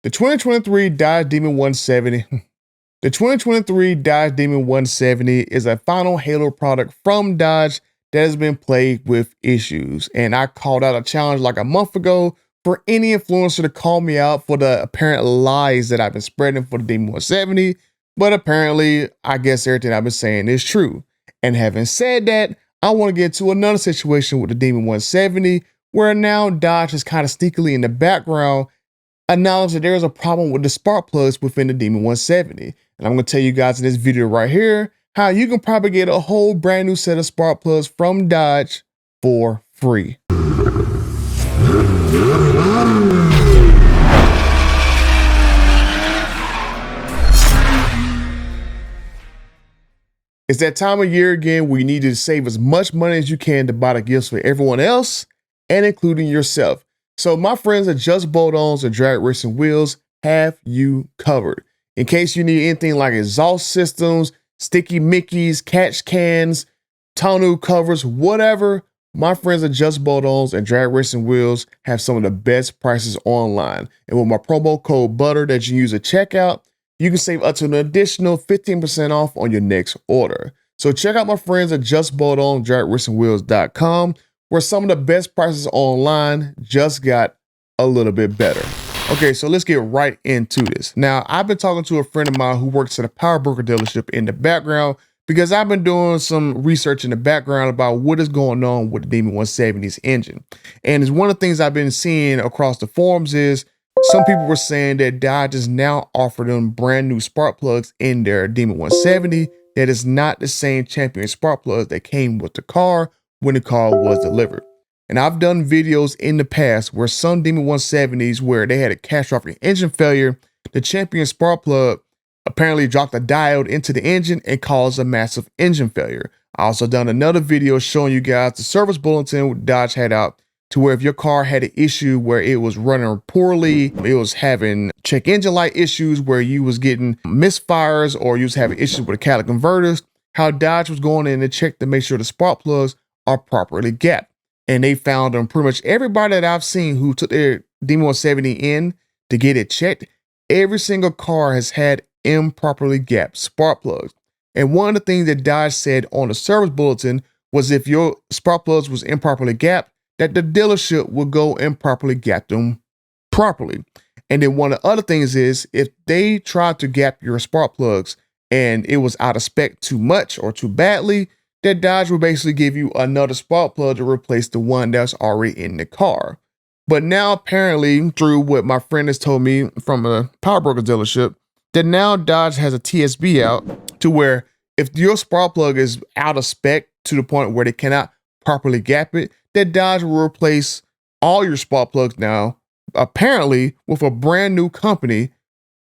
The 2023 Dodge Demon 170. The 2023 Dodge Demon 170 is a final Halo product from Dodge that has been plagued with issues. And I called out a challenge like a month ago for any influencer to call me out for the apparent lies that I've been spreading for the Demon 170. But apparently, I guess everything I've been saying is true. And having said that, I want to get to another situation with the Demon 170, where now Dodge is kind of sneakily in the background acknowledge that there is a problem with the spark plugs within the Demon 170. And I'm going to tell you guys in this video right here how you can probably get a whole brand new set of spark plugs from Dodge for free. It's that time of year again where you need to save as much money as you can to buy the gifts for everyone else and including yourself. So my friends at Just Bolt-Ons and Drag Racing Wheels have you covered. In case you need anything like exhaust systems, sticky Mickeys, catch cans, tonneau covers, whatever, my friends at Just Bolt-Ons and Drag Racing Wheels have some of the best prices online. And with my promo code BUTTER that you use at checkout, you can save up to an additional 15% off on your next order. So check out my friends at Just Bolt-Ons, DragRacingWheels.com, where some of the best prices online just got a little bit better. Okay, so let's get right into this. Now, I've been talking to a friend of mine who works at a power broker dealership in the background because I've been doing some research in the background about what is going on with the Demon 170's engine. And it's one of the things I've been seeing across the forums is some people were saying that Dodge is now offering them brand new spark plugs in their Demon 170 that is not the same Champion spark plugs that came with the car when the car was delivered. And I've done videos in the past where some Demon 170s where they had a catastrophic engine failure, the Champion spark plug apparently dropped a diode into the engine and caused a massive engine failure. I also done another video showing you guys the service bulletin Dodge had out to where if your car had an issue where it was running poorly, it was having check engine light issues where you was getting misfires or you was having issues with the catalytic converters, how Dodge was going in to check to make sure the spark plugs are properly gapped. And they found on pretty much everybody that I've seen who took their Demon 170 in to get it checked, every single car has had improperly gapped spark plugs. And one of the things that Dodge said on the service bulletin was if your spark plugs was improperly gapped, that the dealership would go and properly gap them properly. And then one of the other things is if they tried to gap your spark plugs and it was out of spec too much or too badly, that Dodge will basically give you another spark plug to replace the one that's already in the car. But now apparently through what my friend has told me from a power broker dealership, that now Dodge has a TSB out to where if your spark plug is out of spec to the point where they cannot properly gap it, that Dodge will replace all your spark plugs now, apparently with a brand new company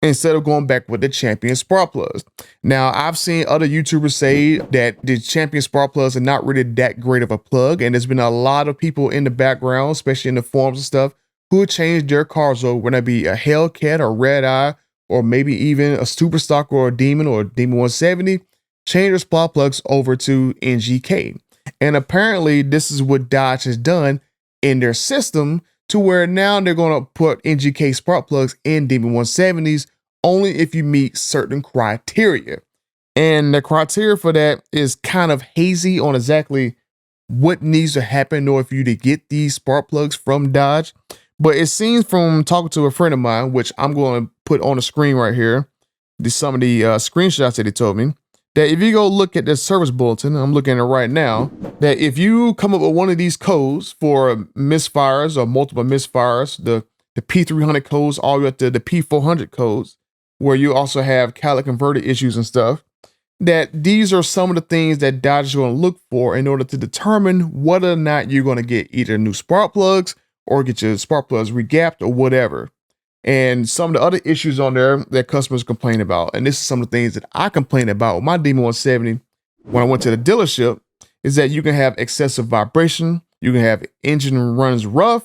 instead of going back with the Champion spark plugs. Now, I've seen other YouTubers say that the Champion spark plugs are not really that great of a plug, and there's been a lot of people in the background, especially in the forums and stuff, who changed their cars over, whether it be a Hellcat or Red Eye, or maybe even a Superstock or a Demon 170, change their spark plugs over to NGK. And apparently this is what Dodge has done in their system to where now they're going to put NGK spark plugs in Demon 170s only if you meet certain criteria. And the criteria for that is kind of hazy on exactly what needs to happen in order for you to get these spark plugs from Dodge. But it seems from talking to a friend of mine, which I'm going to put on the screen right here, some of the screenshots that he told me, that if you go look at the service bulletin, I'm looking at it right now, that if you come up with one of these codes for misfires or multiple misfires, the P300 codes all the way up to the P400 codes, where you also have catalytic converter issues and stuff, that these are some of the things that Dodge is going to look for in order to determine whether or not you're going to get either new spark plugs or get your spark plugs regapped or whatever. And some of the other issues on there that customers complain about, and this is some of the things that I complain about with my Demon 170 when I went to the dealership, is that you can have excessive vibration, you can have engine runs rough,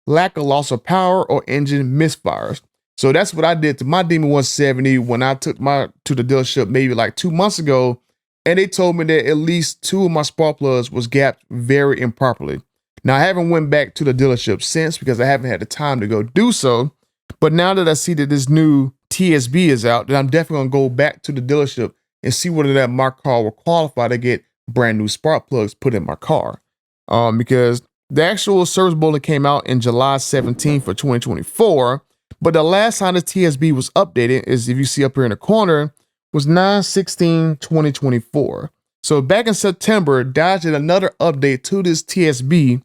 lack of loss of power, or engine misfires. So that's what I did to my Demon 170 when I took to the dealership maybe like 2 months ago, and they told me that at least 2 of my spark plugs was gapped very improperly. Now I haven't went back to the dealership since because I haven't had the time to go do so. But now that I see that this new TSB is out, then I'm definitely gonna go back to the dealership and see whether that my car will qualify to get brand new spark plugs put in my car. Because the actual service bulletin came out in July 17th for 2024, but the last time the TSB was updated is, if you see up here in the corner, was 9/16/2024. So back in September, Dodge did another update to this TSB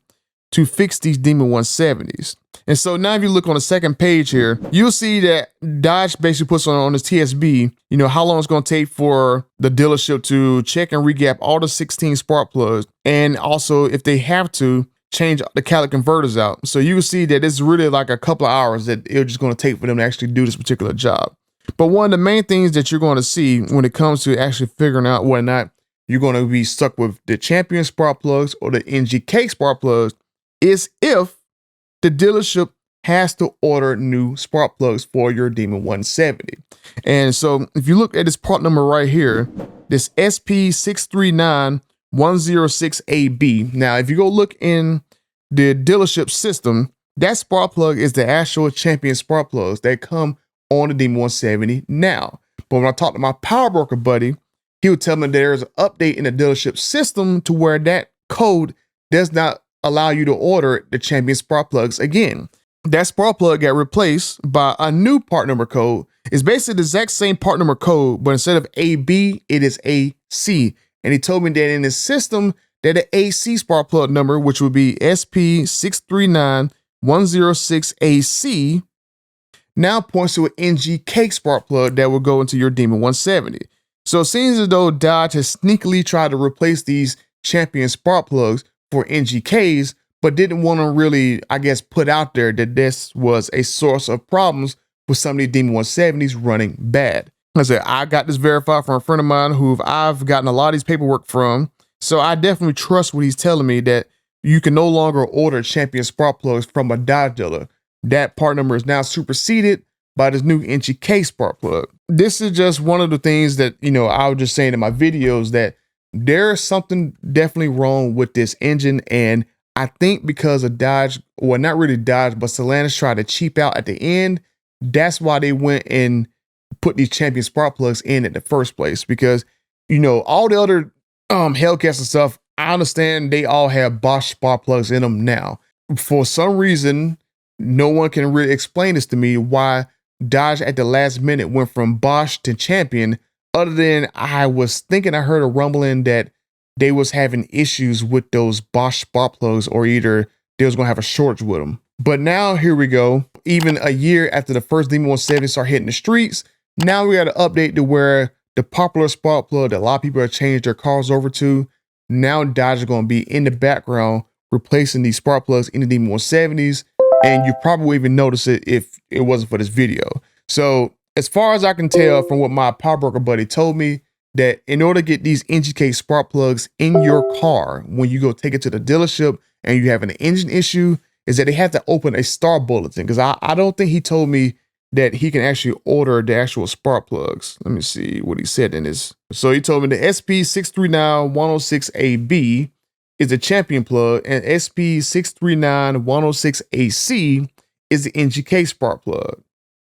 to fix these Demon 170s. And so now if you look on the second page here, you'll see that Dodge basically puts on this TSB, how long it's going to take for the dealership to check and regap all the 16 spark plugs, and also, if they have to, change the catalytic converters out. So you will see that it's really like a couple of hours that it's just going to take for them to actually do this particular job. But one of the main things that you're going to see when it comes to actually figuring out whether or not you're going to be stuck with the Champion spark plugs or the NGK spark plugs is if the dealership has to order new spark plugs for your Demon 170. And so if you look at this part number right here, this SP639106AB. Now, if you go look in the dealership system, that spark plug is the actual Champion spark plugs that come on the Demon 170 now. But when I talked to my power broker buddy, he would tell me there's an update in the dealership system to where that code does not allow you to order the Champion spark plugs again. That spark plug got replaced by a new part number code. It's basically the exact same part number code, but instead of AB, it is AC. And he told me that in his system, that the AC spark plug number, which would be SP639106AC, now points to an NGK spark plug that will go into your Demon 170. So it seems as though Dodge has sneakily tried to replace these Champion spark plugs for NGKs, but didn't want to really, put out there that this was a source of problems with some of these Demon 170s running bad. I said, I got this verified from a friend of mine who I've gotten a lot of these paperwork from. So I definitely trust what he's telling me, that you can no longer order Champion spark plugs from a Dodge dealer. That part number is now superseded by this new NGK spark plug. This is just one of the things that, I was just saying in my videos, that there's something definitely wrong with this engine. And I think because of Dodge, well, not really Dodge, but Stellantis tried to cheap out at the end. That's why they went and put these Champion spark plugs in the first place. Because, all the other Hellcats and stuff, I understand they all have Bosch spark plugs in them now. For some reason, no one can really explain this to me, why Dodge at the last minute went from Bosch to Champion, other than I was thinking I heard a rumbling that they was having issues with those Bosch spark plugs, or either they was going to have a shortage with them. But now here we go. Even a year after the first Demon 170 start hitting the streets, now we got an update to where the popular spark plug that a lot of people have changed their cars over to, now Dodge is going to be in the background replacing these spark plugs in the Demon 170s. And you probably wouldn't even notice it if it wasn't for this video. So as far as I can tell from what my power broker buddy told me, that in order to get these NGK spark plugs in your car, when you go take it to the dealership and you have an engine issue, is that they have to open a star bulletin. Because I don't think he told me that he can actually order the actual spark plugs. Let me see what he said in his. So he told me the SP639106AB is the Champion plug, and SP639106AC is the NGK spark plug.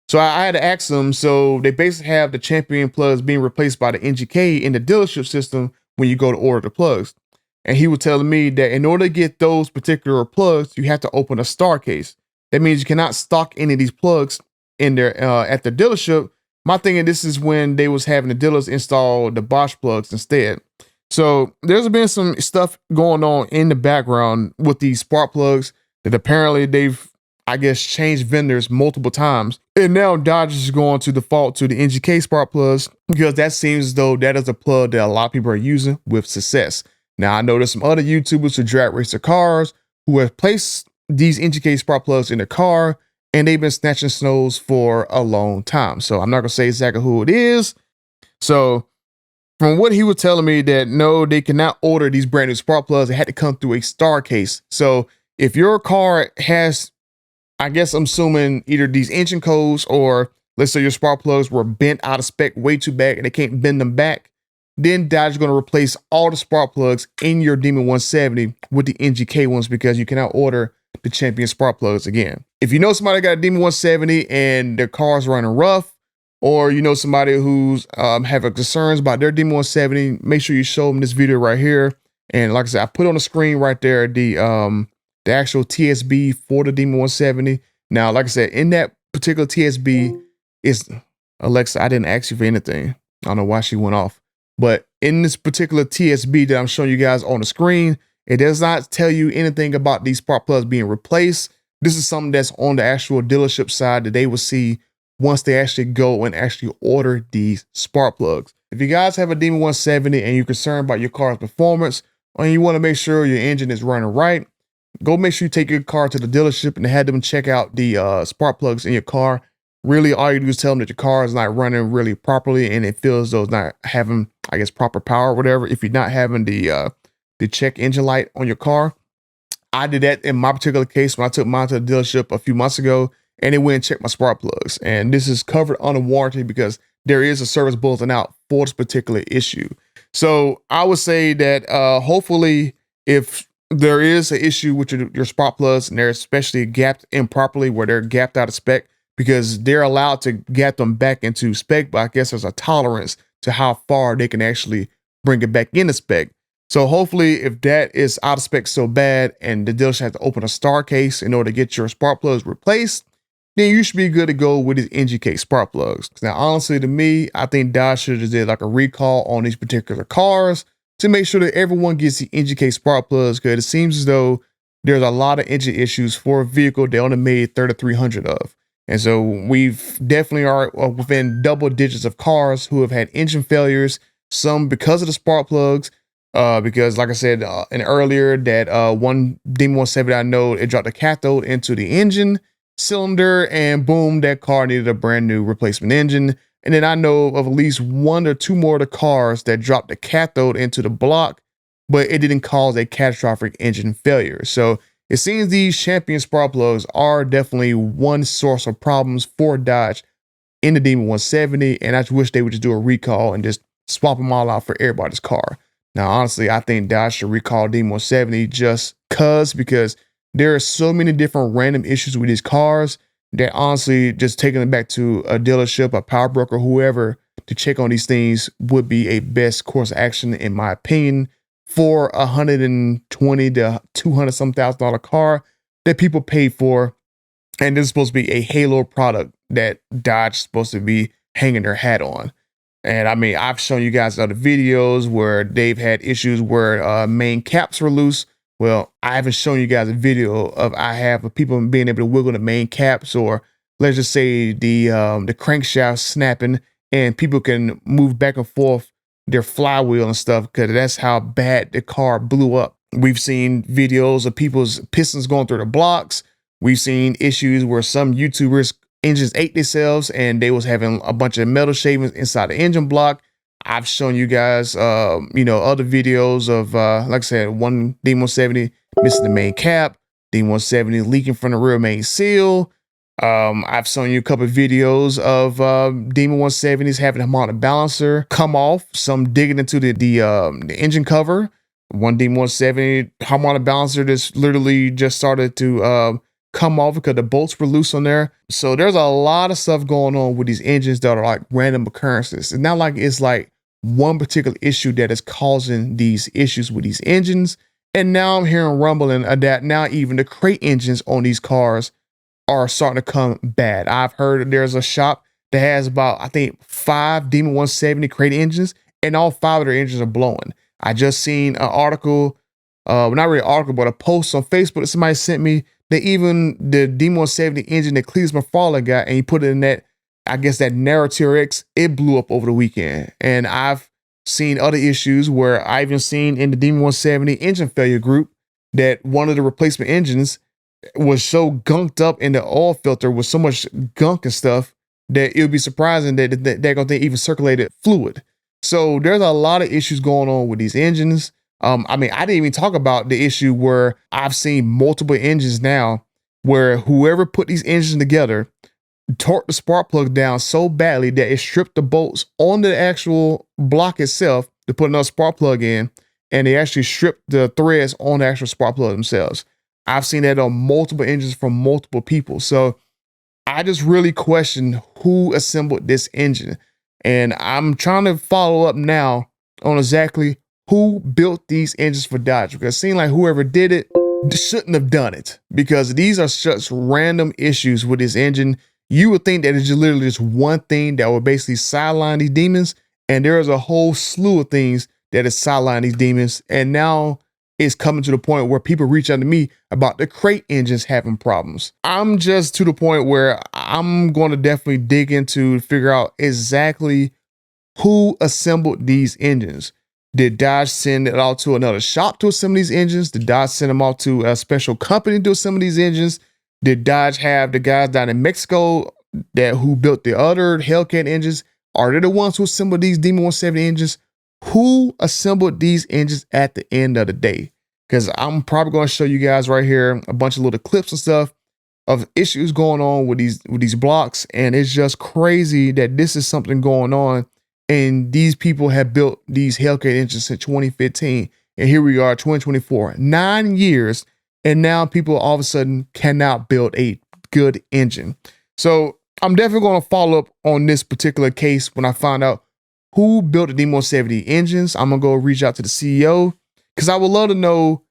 So I had to ask them, so they basically have the Champion plugs being replaced by the NGK in the dealership system when you go to order the plugs. And he was telling me that in order to get those particular plugs, you have to open a star case. That means you cannot stock any of these plugs in there at the dealership. My thing, and this is when they was having the dealers install the Bosch plugs instead. So there's been some stuff going on in the background with these spark plugs that apparently they've, changed vendors multiple times. And now Dodge is going to default to the NGK spark plugs, because that seems as though that is a plug that a lot of people are using with success. Now, I know there's some other YouTubers who drag race their cars who have placed these NGK spark plugs in their car, and they've been snatching snows for a long time. So I'm not going to say exactly who it is. So from what he was telling me, that no, they cannot order these brand new spark plugs. They had to come through a star case. So if your car has, I'm assuming either these engine codes, or let's say your spark plugs were bent out of spec way too bad and they can't bend them back, then Dodge is going to replace all the spark plugs in your Demon 170 with the NGK ones, because you cannot order the champion spark plugs again. If you know somebody got a Demon 170 and their car's running rough, or you know somebody who's having concerns about their Demon 170, make sure you show them this video right here. And like I said, I put on the screen right there the actual TSB for the Demon 170. Now, like I said, in that particular TSB, is Alexa, I didn't ask you for anything. I don't know why she went off. But in this particular TSB that I'm showing you guys on the screen, it does not tell you anything about these spark plugs being replaced. This is something that's on the actual dealership side that they will see once they actually go and actually order these spark plugs. If you guys have a Demon 170 and you're concerned about your car's performance, and you want to make sure your engine is running right, go make sure you take your car to the dealership and have them check out the spark plugs in your car. Really, all you do is tell them that your car is not running really properly and it feels though it's not having, I guess, proper power or whatever. If you're not having the check engine light on your car. I did that in my particular case when I took mine to the dealership a few months ago, and they went and checked my spark plugs. And this is covered under warranty because there is a service bulletin out for this particular issue. So I would say that hopefully if there is an issue with your spark plugs and they're especially gapped improperly where they're gapped out of spec, because they're allowed to gap them back into spec, but I guess there's a tolerance to how far they can actually bring it back into spec. So hopefully if that is out of spec so bad and the dealership has to open a star case in order to get your spark plugs replaced, then you should be good to go with these NGK spark plugs. Now, honestly, to me, I think Dodge should have did like a recall on these particular cars to make sure that everyone gets the NGK spark plugs, because it seems as though there's a lot of engine issues for a vehicle they only made 3,300 of. And so we've definitely are within double digits of cars who have had engine failures, some because of the spark plugs, because like I said in earlier, that one Demon 170 I know, it dropped a cathode into the engine cylinder and boom, that car needed a brand new replacement engine. And then I know of at least one or two more of the cars that dropped the cathode into the block, but it didn't cause a catastrophic engine failure. So it seems these champion spark plugs are definitely one source of problems for Dodge in the Demon 170. And I just wish they would just do a recall and just swap them all out for everybody's car. Now, honestly, I think Dodge should recall Demon 170 just because there are so many different random issues with these cars that honestly, just taking it back to a dealership, a power broker, whoever, to check on these things would be a best course of action, in my opinion, for $120 to $200 some $1,000 car that people pay for. And this is supposed to be a halo product that Dodge is supposed to be hanging their hat on. And I mean, I've shown you guys other videos where they've had issues where main caps were loose. Well, I haven't shown you guys a video of people being able to wiggle the main caps, or let's just say the crankshaft snapping and people can move back and forth their flywheel and stuff, because that's how bad the car blew up. We've seen videos of people's pistons going through the blocks. We've seen issues where some YouTubers engines ate themselves and they was having a bunch of metal shavings inside the engine block. I've shown you guys, other videos of, like I said, one D170 missing the main cap, D170 leaking from the rear main seal. I've shown you a couple of videos of Demon 170s having a harmonic balancer come off, some digging into the engine cover. One Demon 170 harmonic balancer just literally just started to come off because the bolts were loose on there. So there's a lot of stuff going on with these engines that are like random occurrences. It's not like it's like one particular issue that is causing these issues with these engines. And now I'm hearing rumbling that now even the crate engines on these cars are starting to come bad. I've heard that there's a shop that has about, I think, 5 Demon 170 crate engines, and all 5 of their engines are blowing. I just seen an article, not really an article, but a post on Facebook that somebody sent me, that even the Demon 170 engine that Cletus McFarlane got, and he put it in that, I guess that Narrow TRX, it blew up over the weekend. And I've seen other issues where I even seen in the Demon 170 engine failure group that one of the replacement engines was so gunked up in the oil filter with so much gunk and stuff that it would be surprising that they're going to even circulated fluid. So there's a lot of issues going on with these engines. I mean, I didn't even talk about the issue where I've seen multiple engines now where whoever put these engines together torqued the spark plug down so badly that it stripped the bolts on the actual block itself to put another spark plug in, and they actually stripped the threads on the actual spark plug themselves. I've seen that on multiple engines from multiple people. So I just really question who assembled this engine. And I'm trying to follow up now on exactly who built these engines for Dodge, because it seems like whoever did it shouldn't have done it, because these are such random issues with this engine. You would think that it's just literally just one thing that would basically sideline these demons, and there is a whole slew of things that is sideline these demons. And now it's coming to the point where people reach out to me about the crate engines having problems. I'm just to the point where I'm going to definitely dig into figure out exactly who assembled these engines. Did Dodge send it out to another shop to assemble these engines? Did Dodge send them out to a special company to assemble these engines? Did Dodge have the guys down in Mexico who built the other Hellcat engines? Are they the ones who assembled these Demon 170 engines? Who assembled these engines at the end of the day? Because I'm probably going to show you guys right here a bunch of little clips and stuff of issues going on with these blocks, and it's just crazy that this is something going on. And these people have built these Hellcat engines since 2015, and here we are, 2024, 9 years, and now people all of a sudden cannot build a good engine. So I'm definitely going to follow up on this particular case when I find out who built the Demon 170 engines. I'm gonna go reach out to the CEO, because I would love to know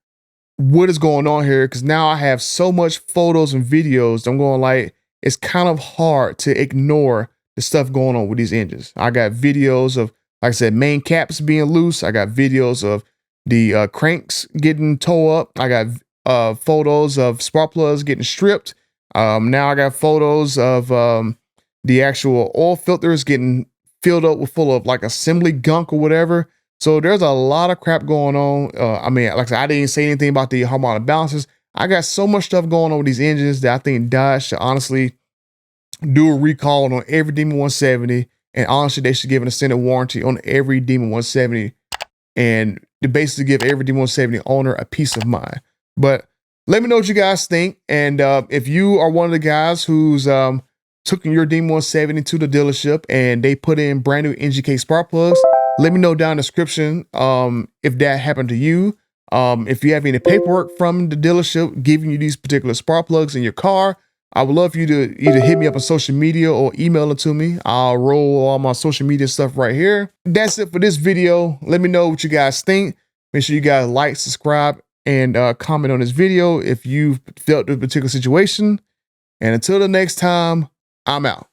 what is going on here, because now I have so much photos and videos. I'm going like, it's kind of hard to ignore the stuff going on with these engines. I got videos of, like I said, main caps being loose. I got videos of the cranks getting towed up. I got photos of spark plugs getting stripped. Now I got photos of the actual oil filters getting filled up with full of like assembly gunk or whatever. So there's a lot of crap going on. I mean, like I said, I didn't say anything about the harmonic balances. I got so much stuff going on with these engines that I think Dodge should honestly do a recall on every Demon 170. And honestly, they should give an extended warranty on every Demon 170, and to basically give every Demon 170 owner a peace of mind. But let me know what you guys think. And if you are one of the guys who's took your Demon 170 to the dealership and they put in brand new NGK spark plugs, let me know down in the description if that happened to you. If you have any paperwork from the dealership giving you these particular spark plugs in your car, I would love for you to either hit me up on social media or email it to me. I'll roll all my social media stuff right here. That's it for this video. Let me know what you guys think. Make sure you guys like, subscribe, and comment on this video if you've felt this particular situation. And until the next time, I'm out.